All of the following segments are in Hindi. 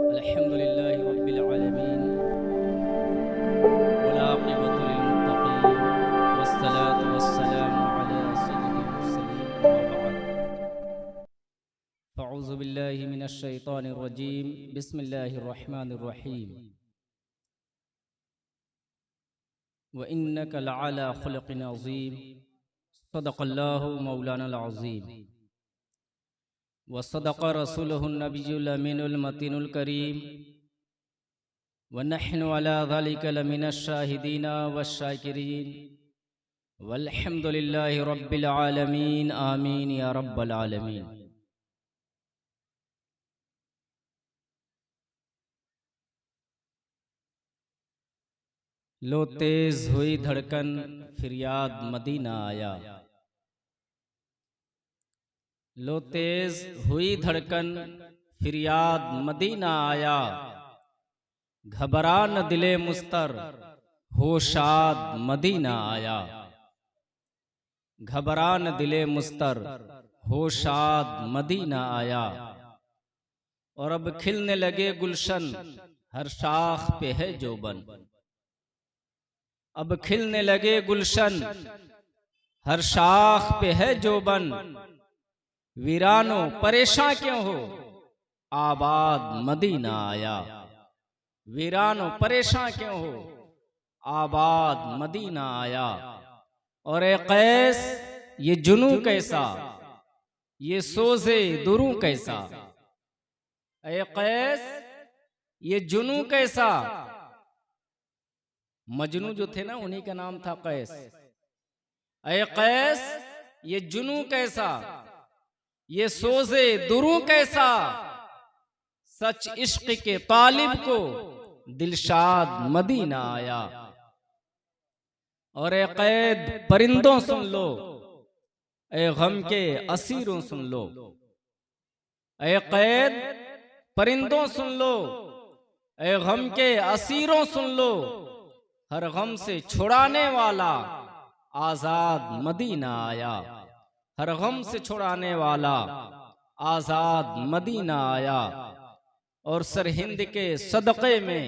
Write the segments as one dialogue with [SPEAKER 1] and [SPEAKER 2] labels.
[SPEAKER 1] अल्हम्दुलिल्लाहि रब्बिल आलमीन वल आक़िबतु लिल मुत्तक़ीन वस्सलातु वस्सलामु अला सय्यिदिल मुरसलीन अम्मा बअद फ़अऊज़ु बिल्लाहि मिनश शैतानिर रजीम बिस्मिल्लाहिर रहमानिर रहीम व इन्नका लअला खुलुक़िन अज़ीम सदक़ल्लाहु मौलानाल अज़ीम व सदक़ रसूलुहुन नबियुल अमीनुल मतीनुल करीम व नहनु अला ज़ालिका लमिनश शाहिदीना वश्शाकिरीन वल्हम्दुलिल्लाहि रब्बिल आलमीन आमीन या रब्बल आलमीन। लो तेज हुई धड़कन फिर याद मदीना आया। लो तेज हुई धड़कन फिर याद मदीना आया। घबरा न दिले मुस्तर हो शाद मदीना आया। घबरा न दिले मुस्तर हो शाद मदीना आया। और अब खिलने लगे गुलशन हर शाख पे है जोबन। अब खिलने लगे गुलशन हर शाख पे है जोबन। वीरानो परेशान क्यों हो आबाद मदीना आया। वीरानो परेशान क्यों हो आबाद मदीना आया। और ए कैस ये जुनू कैसा ये सोजे दुरू कैसा। ए कैस ये जुनू कैसा। मजनू जो थे ना उन्हीं का नाम था कैस। ए कैस ये जुनू कैसा ये सोजे दुरू कैसा। सच इश्क के तालिब को दिलशाद मदीना आया। और ए कैद परिंदों सुन लो ए गम के असीरों सुन लो। ए कैद परिंदों सुन लो ए गम के असीरों सुन लो। हर गम से छुड़ाने वाला आजाद मदीना आया। हर गम से छुड़ाने वाला आजाद मदीना आया। और सरहिंद के सदक़े में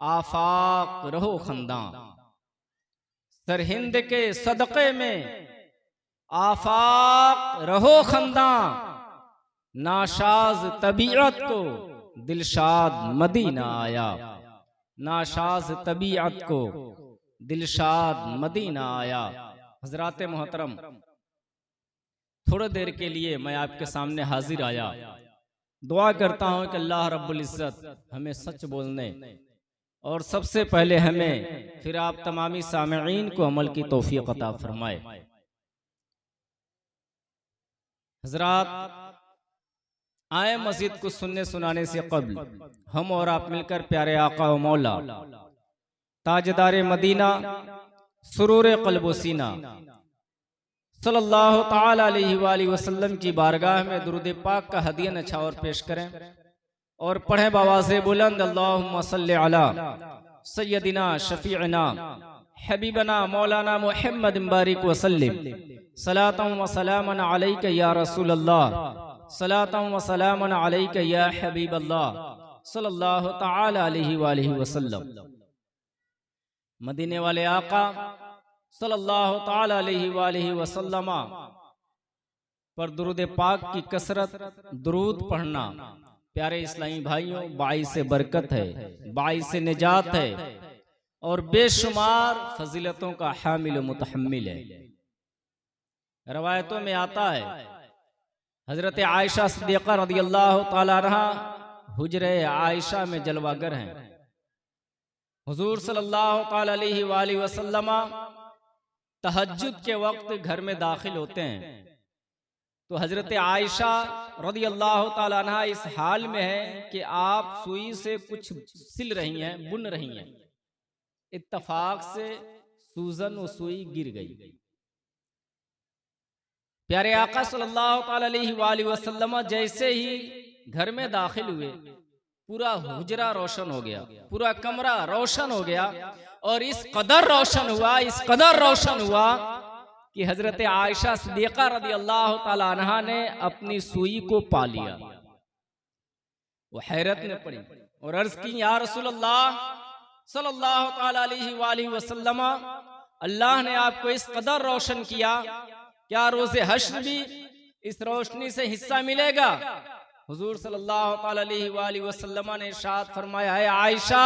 [SPEAKER 1] आफाक रहो खंदा। सरहिंद के सदक़े में आफाक रहो खंदा। नाशाज तबीयत को दिलशाद मदीना आया। नाशाज तबीयत को दिलशाद मदीना आया। हजरात मोहतरम, थोड़ी देर के लिए मैं आपके सामने हाजिर आया। दुआ करता हूं कि अल्लाह रब्बुल इज्जत हमें सच बोलने और सबसे पहले हमें फिर आप तमामी सामईन को अमल की तौफीक अता फरमाए। हजरात, आए मस्जिद को सुनने सुनाने से कब्ल हम और आप मिलकर प्यारे आका व मौला ताजदार मदीना सुरूर क़ल्ब सीना सल्लल्लाहु ताला अलैहि वसल्लम की बारगाह में दुरूद पाक का हदिया नछावर पेश करें और पढ़ें बावाज़े बुलंद अल्लाहुम्मा सल्लि अला सय्यदिना शफीअना हबीबना मौलाना मुहम्मद बारिक वसल्लिम सलातम व सलामन अलैका या रसूल अल्लाह सलातम व सलामन अलैका या हबीब अल्लाह सल्लल्लाहु ताला अलैहि वसल्लम। मदीने वाले आका सल्लल्लाहु ताला अलैहि वसल्लम पर दुरूद पाक की कसरत दुरूद पढ़ना प्यारे इस्लामी भाइयों बाइसे बरकत है, बाइसे निजात है और बेशुमार फजीलतों का हामिल व मुतहम्मिल है। रवायतों में आता है हजरत आयशा सिद्दीक़ा रज़ियल्लाहु ताला अन्हा हुजरे आयशा में जलवागर हैं। हुजूर सल्लल्लाहु ताला अलैहि वसल्लम तहज्जुद के वक्त घर में दाखिल होते हैं तो हजरत आयशा रज़ियल्लाहु ताला अन्हा इस हाल में है कि आप सुई से कुछ सिल रही हैं, बुन रही हैं। इत्तफाक से सूजन व सुई गिर गई। प्यारे आका सल्लल्लाहु ताला अलैहि वसल्लम जैसे ही घर में दाखिल हुए पूरा हुजरा रोशन हो गया, पूरा कमरा रोशन हो गया। और इस कदर रोशन हुआ, इस कदर रोशन हुआ कि हजरत आयशा सिद्दीक़ा रज़ियल्लाहु ताला अन्हा ने अपनी सुई को पा लिया। वो हैरत में पड़ी और अर्ज की, या रसूलल्लाह सल्लल्लाहु ताला अलैहि वसल्लम, अल्लाह ने आपको इस कदर रोशन किया, क्या रोज़े हश्र भी इस रोशनी से हिस्सा मिलेगा? हुजूर सल्लल्लाहु ताला अलैहि वसल्लम ने इरशाद फरमाया, है आयशा,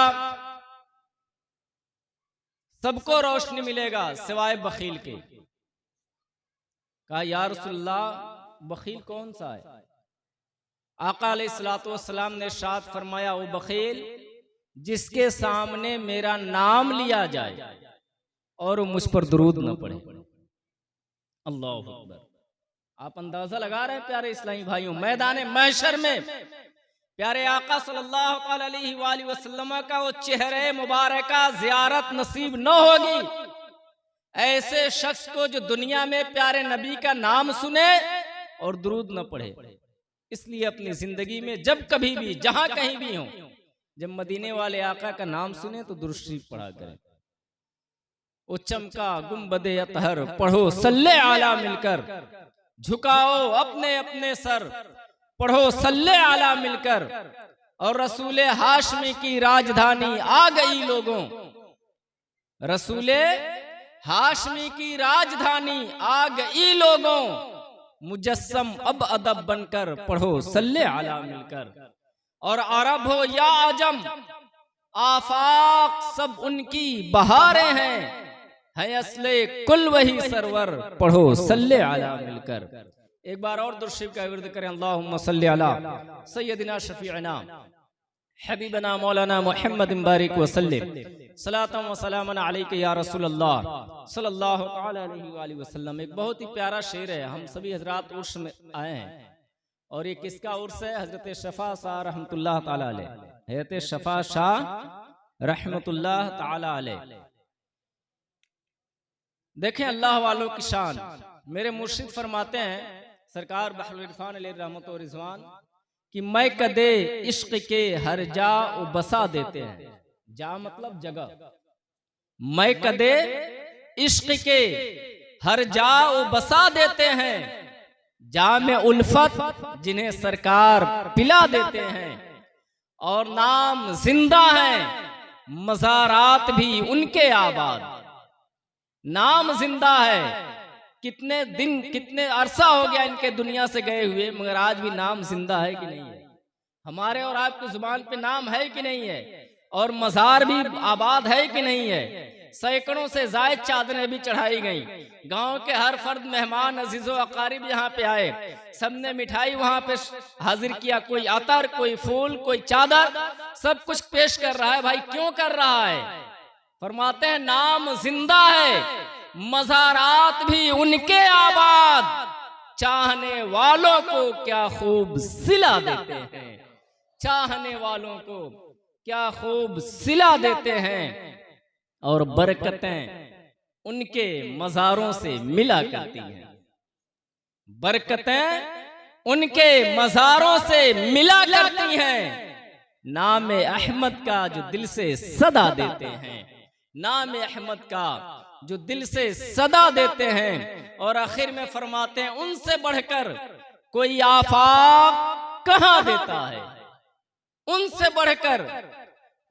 [SPEAKER 1] सबको रोशनी मिलेगा सिवाय बखील के। कहा, या रसूलल्लाह, बखील कौन सा है? आका अलैहिस्सलातु वस्सलाम ने इरशाद फरमाया, वो बखील जिसके सामने मेरा नाम लिया जाए और वो मुझ पर दुरूद न पढ़े। अल्लाहु अकबर। आप अंदाजा लगा रहे हैं प्यारे इस्लामी भाइयों, मैदान महशर में प्यारे आका सल्लल्लाहु अलैहि वसल्लम का वो चेहरे मुबारका ज़ियारत नसीब न होगी ऐसे शख्स को जो दुनिया में प्यारे नबी का नाम सुने और दुरूद न पढ़े। इसलिए अपनी जिंदगी में जब कभी भी जहां कहीं भी हो, जब मदीने वाले आका का नाम सुने तो दुरूद शरीफ पढ़ा करें। वो चमका गुंबदे अतहर पढ़ो सल्ले आला मिलकर, झुकाओ अपने अपने सर पढ़ो सल्ले आला मिलकर, और रसूले हाशमी की राजधानी आ गई लोगों, रसूले हाशमी की राजधानी आ गई लोगों, मुजस्सम अब अदब बनकर पढ़ो सल्ले आला मिलकर। और अरब हो या आजम, आफाक सब उनकी बहारें हैं, है असले कुल वही सरवर पढ़ो सल्ले आला मिलकर। एक बार और दुरूद शरीफ का विर्द करें, अल्लाहुम्मा सल्ली अला सय्यदिना शफीअना हबीबना मौलाना मुहम्मद बारिक वसल्लम सलातम व सलामन अलैका या रसूलल्लाह सल्लल्लाहु अलैहि वसल्लम। एक बहुत ही प्यारा शेर है। हम सभी हजरात उर्स में आए हैं और ये किसका उर्स है? हजरत शफा शाह रहमतुल्लाह ताला अलैह, हजरत शफा शाह रहमतुल्लाह ताला अलैह। देखें अल्लाह वालों की शान। मेरे मुर्शिद फरमाते हैं सरकार बहरुल इरफान अलैहि रहमत व रिजवान कि मैं कदे इश्क के हर जा उ बसा देते हैं। जा मतलब जगह। मैं कदे इश्क के हर जा उ बसा देते हैं, जाम उल्फत जिन्हें सरकार पिला देते हैं। और नाम जिंदा है, मज़ारात भी उनके आबाद। नाम जिंदा है, कितने दिन कितने अरसा हो गया इनके दुनिया से गए हुए, मगर आज भी नाम जिंदा है कि नहीं है? हमारे और आपकी जुबान पे नाम है कि नहीं है? और मज़ार भी आबाद है कि नहीं है? सैकड़ों से जायद चादरें भी चढ़ाई गई। गांव के हर फर्द मेहमान अजीजो अकारिब यहाँ पे आए, सबने मिठाई वहां पे हाजिर किया। कोई अतर, कोई फूल, कोई चादर, सब कुछ पेश कर रहा है। भाई क्यों कर रहा है? फरमाते हैं नाम जिंदा है, मज़ारात भी उनके आबाद, चाहने वालों को क्या खूब सिला देते हैं। चाहने वालों को क्या खूब सिला देते हैं, और बरकतें उनके मज़ारों से मिला करती हैं। बरकतें उनके मज़ारों से मिला करती हैं। नाम अहमद का जो दिल से सदा देते हैं, नाम अहमद का जो दिल से सदा देते हैं। और आखिर में फरमाते हैं उनसे बढ़कर कोई आफाक कहां देता है। उनसे बढ़कर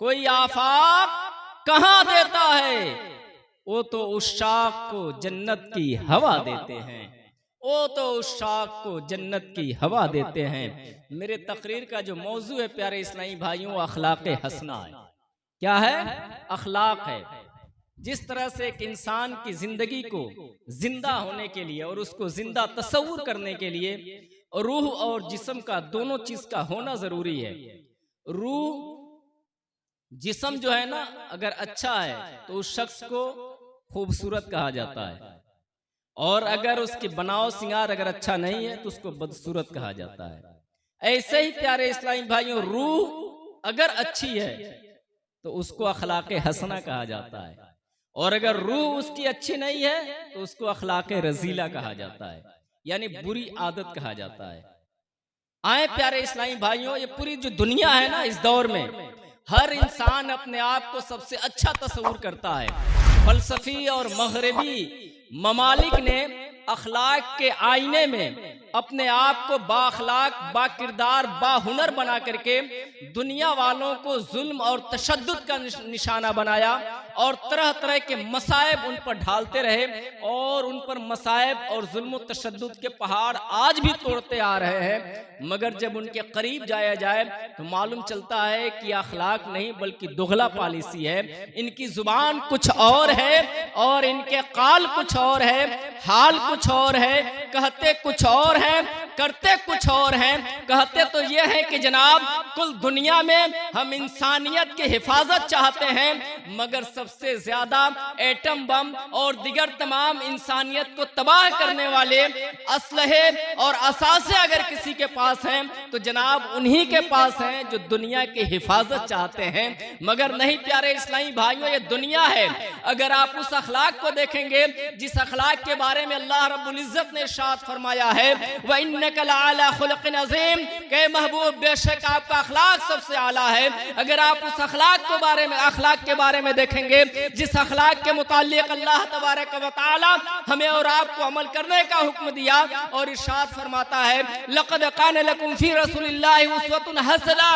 [SPEAKER 1] कोई आफाक कहां देता है। वो तो उस शाख को जन्नत की हवा देते हैं। वो तो उस शाख को जन्नत की हवा देते हैं। मेरे तकरीर का जो मौजू है प्यारे इस्लामी भाइयों, अखलाक हसना है। क्या है? अखलाक है। जिस तरह से एक इंसान की जिंदगी को जिंदा होने के लिए और उसको जिंदा तस्वुर करने के लिए रूह और जिस्म का दोनों चीज का होना जरूरी है। रूह जिस्म जो है ना, अगर अच्छा है तो उस शख्स को खूबसूरत कहा जाता है, और अगर उसकी बनाव सिंगार अगर अच्छा नहीं है तो उसको बदसूरत कहा जाता है। ऐसे ही प्यारे इस्लामी भाइयों, रूह अगर अच्छी है तो उसको अखलाक हसना कहा जाता है, और अगर रूह उसकी अच्छी नहीं है तो उसको अखलाक रजीला कहा जाता है, यानी बुरी आदत कहा जाता है। आए प्यारे इस्लामी भाइयों, ये पूरी जो दुनिया है ना, इस दौर में हर इंसान अपने आप को सबसे अच्छा तस्वुर करता है। फलसफी और मगरबी ममालिक ने अखलाक के आईने में अपने आप को बाखलाक, बाकिरदार, बाहुनर बना करके दुनिया वालों को जुल्म और तशद्दुद का निशाना बनाया और तरह तरह के मसाइब उन पर ढालते रहे और उन पर मसाइब और जुल्म तशद्दुद के पहाड़ आज भी तोड़ते आ रहे हैं। मगर जब उनके करीब जाया जाए तो मालूम चलता है कि अखलाक नहीं बल्कि दुगला पॉलिसी है। इनकी जुबान कुछ और है और इनके काल कुछ और है, हाल कुछ और है, कहते कुछ और है, करते कुछ और हैं। कहते तो ये है कि जनाब कुल दुनिया में हम इंसानियत की हिफाजत चाहते हैं, मगर सबसे ज्यादा एटम बम और दिगर तमाम इंसानियत को तबाह करने वाले असलहे और असासे अगर किसी के पास हैं तो जनाब उन्हीं के पास हैं जो दुनिया की हिफाजत चाहते हैं। मगर नहीं प्यारे इस्लामी भाइयों, ये दुनिया है। अगर आप उस अखलाक को देखेंगे जिस अखलाक के बारे में अल्लाह रब्बुल इज्जत ने इरशाद फरमाया है, व इन्नका लअला खुलुक़िन अज़ीम, के महबूब बेशक आपका अखलाक सबसे आला है। अगर आप उस अखलाक के बारे में देखेंगे जिस अखलाक के मुताल्लिक़ अल्लाह तबारक व तआला हमें और आपको अमल करने का हुक्म दिया और इरशाद फरमाता है, लक़द कान लकुम फी रसूलिल्लाहि उस्वतुन हसना,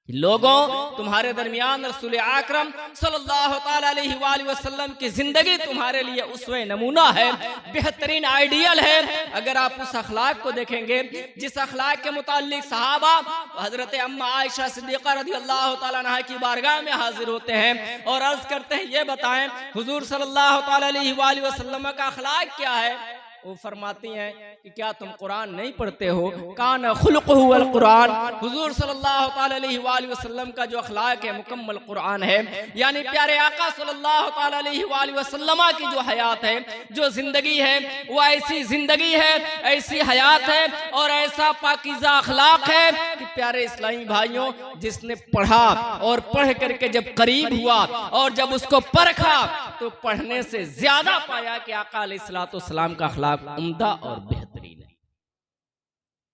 [SPEAKER 1] लोगों तुम्हारे दरमियान रसूल आकरम सल्लल्लाहु ताला अलैहि वसल्लम की जिंदगी तुम्हारे लिए उसवे नमूना है, बेहतरीन आइडियल है। अगर आप उस अखलाक को देखेंगे जिस अखलाक के मुताल्लिक सहाबा हजरत अम्मा आयशा सिद्दीक़ा रज़ियल्लाहु ताला अन्हा की बारगाह में हाजिर होते हैं और अर्ज करते हैं, ये बताएं हुजूर सल्लल्लाहु ताला अलैहि वसल्लम का अखलाक क्या है। वो फरमाती हैं कि क्या तुम कुरान नहीं पढ़ते हो? कान खुलुक़ुहु अल कुरान, हुजूर सल्लल्लाहु ताला अलैहि वसल्लम का जो अखलाक है मुकम्मल कुरान है। यानी प्यारे आका सल्लल्लाहु ताला अलैहि वसल्लम की जो हयात है, जो जिंदगी है, वो ऐसी जिंदगी है, ऐसी हयात है और ऐसा पाकीज़ा अखलाक है कि प्यारे इस्लामी भाइयों, जिसने पढ़ा और पढ़ करके जब करीब हुआ और जब उसको परखा तो पढ़ने से ज्यादा पाया कि आका अलैहिस्सलातु वस्सलाम का अखलाक उम्दा और बेहतरीन है।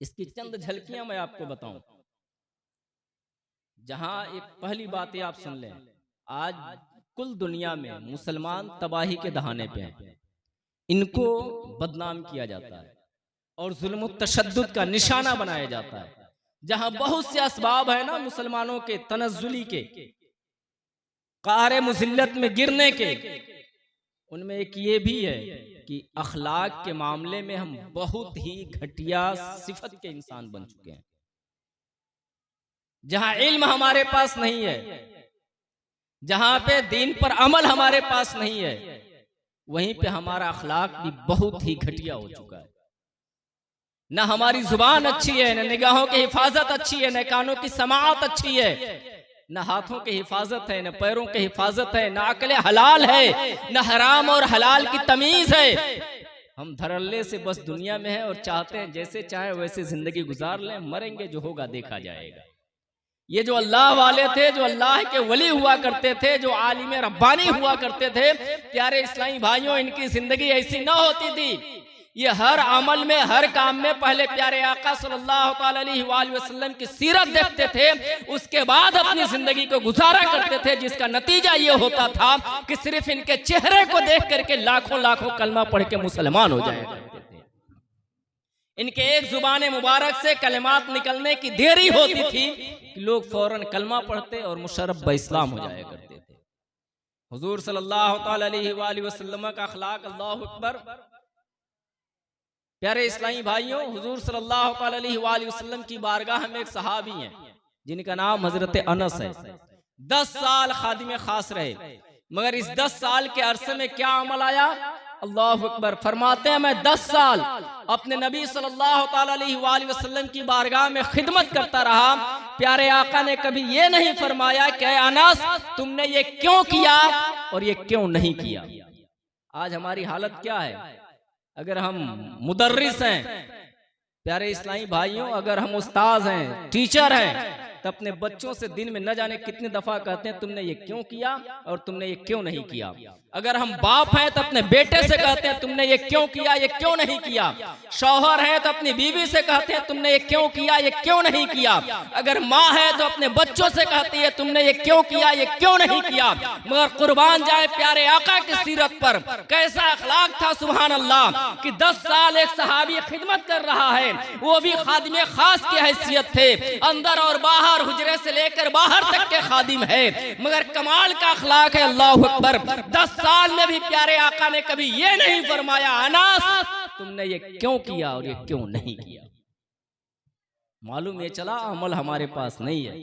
[SPEAKER 1] इसकी चंद झलकियां मैं आपको बताऊं। जहां एक पहली बात ये आप सुन लें, आज कुल दुनिया में मुसलमान तबाही के दहाने पे हैं, इनको बदनाम किया जाता है और जुल्म तशद्दुद का निशाना बनाया जाता है। जहां बहुत से असबाब है ना मुसलमानों के तनज़्ज़ुली के, क़ारे मुज़िल्लत में गिरने के, उनमें एक ये भी है कि अखलाक के मामले में हम बहुत ही घटिया सिफत के इंसान बन चुके हैं। जहां इल्म हमारे पास नहीं है, जहां पे दीन पर अमल हमारे पास नहीं है, वहीं पे हमारा अखलाक भी बहुत ही घटिया हो चुका है। ना हमारी जुबान अच्छी है, न निगाहों की हिफाजत अच्छी है, न कानों की समाअत अच्छी है, न हाथों की हिफाजत है, न पैरों की हिफाजत है, न अकल हलाल है, न हराम और हलाल की तमीज है। हम धड़ल्ले से बस दुनिया में है और चाहते हैं जैसे चाहे वैसे जिंदगी गुजार लें, मरेंगे जो होगा देखा जाएगा। ये जो अल्लाह वाले थे, जो अल्लाह के वली हुआ करते थे, जो आलिम रब्बानी हुआ करते थे, प्यारे इस्लामी भाइयों, इनकी जिंदगी ऐसी ना होती थी। ये हर अमल में, हर काम में पहले प्यारे आका सल्लल्लाहु ताला अलैहि वसल्लम की सीरत देखते थे, उसके बाद अपनी जिंदगी को गुजारा करते थे, जिसका नतीजा ये होता था कि सिर्फ इनके चेहरे को देख करके लाखों लाखों कलमा पढ़ के मुसलमान हो जाया करते थे। इनके एक जुबान मुबारक से कलिमात निकलने की देरी होती थी कि लोग फौरन कलमा पढ़ते और मुशर्रफ ब इस्लाम हो जाया करते थे। हुजूर सल्लल्लाहु ताला अलैहि वसल्लम का अखलाक, अल्लाहु अकबर। प्यारे इस्लामी भाइयों, हुजूर सल्लल्लाहु अलैहि वसल्लम की बारगाह में एक सहाबी हैं जिनका नाम हजरत अनस है। 10 साल खादिम खास रहे, मगर इस 10 साल के अरसे में क्या अमल आया? अल्लाहु अकबर। फरमाते हैं, मैं 10 साल अपने नबी सल्लल्लाहु अलैहि वसल्लम की बारगाह में खिदमत करता रहा। प्यारे आका ने कभी ये नहीं फरमाया कि अनस तुमने ये क्यों किया और ये क्यों नहीं किया। आज हमारी हालत क्या है? अगर हम मुदर्रिस हैं, प्यारे इस्लामी भाइयों, अगर हम उस्ताद हैं, टीचर हैं, तो अपने बच्चों से दिन में न जाने कितनी दफा कहते हैं तुमने ये क्यों किया और तुमने ये क्यों नहीं किया। अगर हम बाप हैं तो अपने बेटे से कहते हैं तुमने ये क्यों किया, ये क्यों नहीं किया। शौहर है तो अपनी बीवी से कहते हैं तुमने ये क्यों किया, ये क्यों नहीं किया। अगर माँ है तो अपने बच्चों से कहती है तुमने ये क्यों किया, ये क्यों नहीं किया। मगर कुर्बान जाए प्यारे आका की सीरत पर, कैसा अखलाक था सुभान अल्लाह, कि 10 साल एक सहाबी खिदमत कर रहा है, वो भी खादिम खास की हैसियत थे, अंदर और बाहर हुजरे से लेकर बाहर तक के खादिम है। मगर कमाल का अखलाक है, अल्लाहु अकबर। 10 साल में भी प्यारे आका ने कभी ये नहीं फरमाया अनास तुमने ये क्यों किया और ये क्यों नहीं किया। मालूम ये चला अमल हमारे पास नहीं है।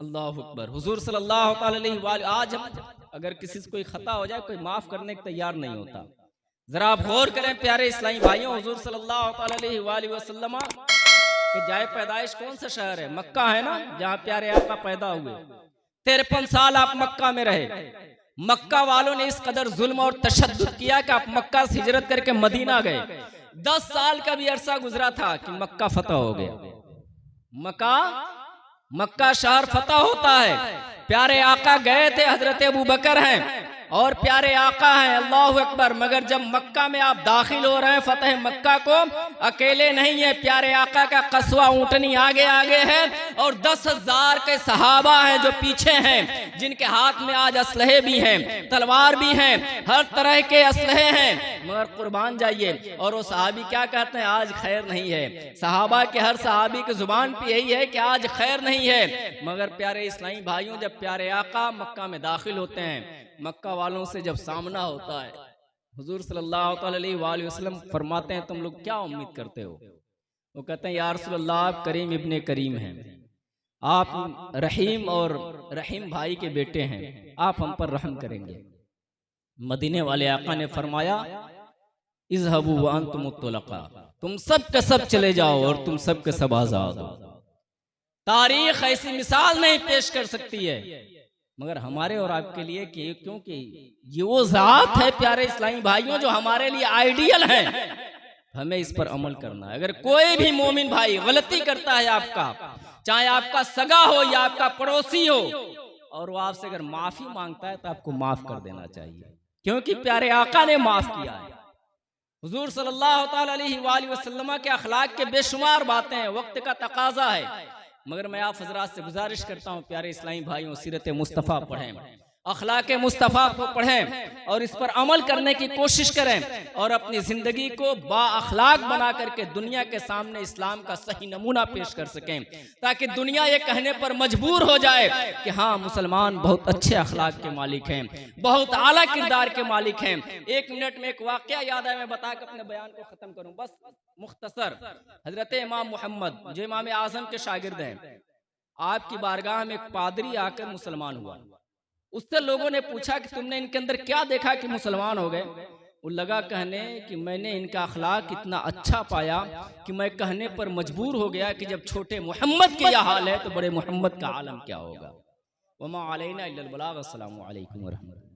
[SPEAKER 1] अल्लाहु अकबर। हुजूर सल्लल्लाहु अलैहि वसल्लम, आज हम अगर किसी से कोई खता हो जाए कोई माफ करने को तैयार नहीं होता। जरा आप गौर करें प्यारे इस्लामी भाइयों, हुजूर सल्लल्लाहु अलैहि वसल्लम कि जाए पैदाइश कौन सा शहर है? मक्का है ना, जहाँ प्यारे आका पैदा हुए। 53 साल आप मक्का में रहे। मक्का वालों ने इस कदर जुल्म और तशद्दुद किया कि आप मक्का से हिजरत करके मदीना गए। 10 साल का भी अरसा गुजरा था कि मक्का फतह हो गया। मक्का शहर फतह होता है। प्यारे आका गए थे, हजरत अबू बकर हैं और प्यारे आका हैं, अल्लाहु अकबर। मगर जब मक्का में आप दाखिल हो रहे हैं, फतेह मक्का को अकेले नहीं है, प्यारे आका का कस्वा ऊंटनी आगे आगे है और 10,000 के सहाबा हैं जो पीछे हैं, जिनके हाथ में आज असलहे भी हैं, तलवार भी हैं, हर तरह के असलहे हैं। मगर कुर्बान जाइए, और वो सहाबी क्या कहते हैं? आज खैर नहीं है। सहाबा के हर सहाबी की जुबान पे यही है कि आज खैर नहीं है। मगर प्यारे इस्लामी भाइयों, जब प्यारे आका मक्का में दाखिल होते हैं, मक्का वालों से जब सामना होता है, हुजूर सल्लल्लाहु अलैहि वसल्लम फरमाते हैं तुम लोग क्या उम्मीद करते हो? वो कहते हैं या रसूलल्लाह, आप करीम इब्ने करीम हैं, आप रहीम और रहीम भाई के बेटे हैं, आप हम पर रहम करेंगे। मदीने वाले आका ने फरमाया इज़हबू व अंतुम तुलका, तुम सब के सब चले जाओ और तुम सब के सब आजाद हो। तारीख ऐसी मिसाल नहीं पेश कर सकती है मगर हमारे और आपके लिए कि क्योंकि ये वो जात है प्यारे इस्लामी भाइयों जो हमारे लिए आइडियल है, हमें इस पर अमल करना है। अगर कोई भी मोमिन भाई गलती करता है आपका, चाहे आपका सगा हो या आपका पड़ोसी हो, और वो आपसे अगर माफी मांगता है तो आपको माफ कर देना चाहिए, क्योंकि प्यारे आका ने माफ किया है। हुजूर सल्लल्लाहु अलैहि वसल्लम के अखलाक के बेशुमार बातें हैं, वक्त का तकाजा है। मगर मैं आप हजरात से गुजारिश करता हूँ प्यारे इस्लामी भाइयों, सीरत मुस्तफ़ा पढ़ें, अखलाक मुस्तफ़ा को पढ़ें और इस पर अमल करने की कोशिश करें और अपनी ज़िंदगी को बाअखलाक बना करके दुनिया के सामने इस्लाम का सही नमूना पेश कर सकें, ताकि दुनिया ये कहने पर मजबूर हो जाए कि हाँ मुसलमान बहुत अच्छे अखलाक के मालिक हैं, बहुत आला किरदार के मालिक हैं। 1 मिनट में एक वाक़या याद है, मैं बता के अपने बयान को ख़त्म करूँ बस मुख्तसर। हज़रत इमाम मोहम्मद जो इमाम आज़म के शागिर्द हैं, आपकी बारगाह में एक पादरी आकर मुसलमान हुआ। उससे लोगों ने पूछा कि तुमने इनके अंदर क्या देखा कि मुसलमान हो गए? वो लगा कहने कि मैंने इनका अखलाक इतना अच्छा पाया कि मैं कहने पर मजबूर हो गया कि जब छोटे मोहम्मद के यह हाल है तो बड़े मोहम्मद का आलम क्या होगा। वमा अलैना इल्लल बलाग। अस्सलामु अलैकुम व रहमतुल्लाह।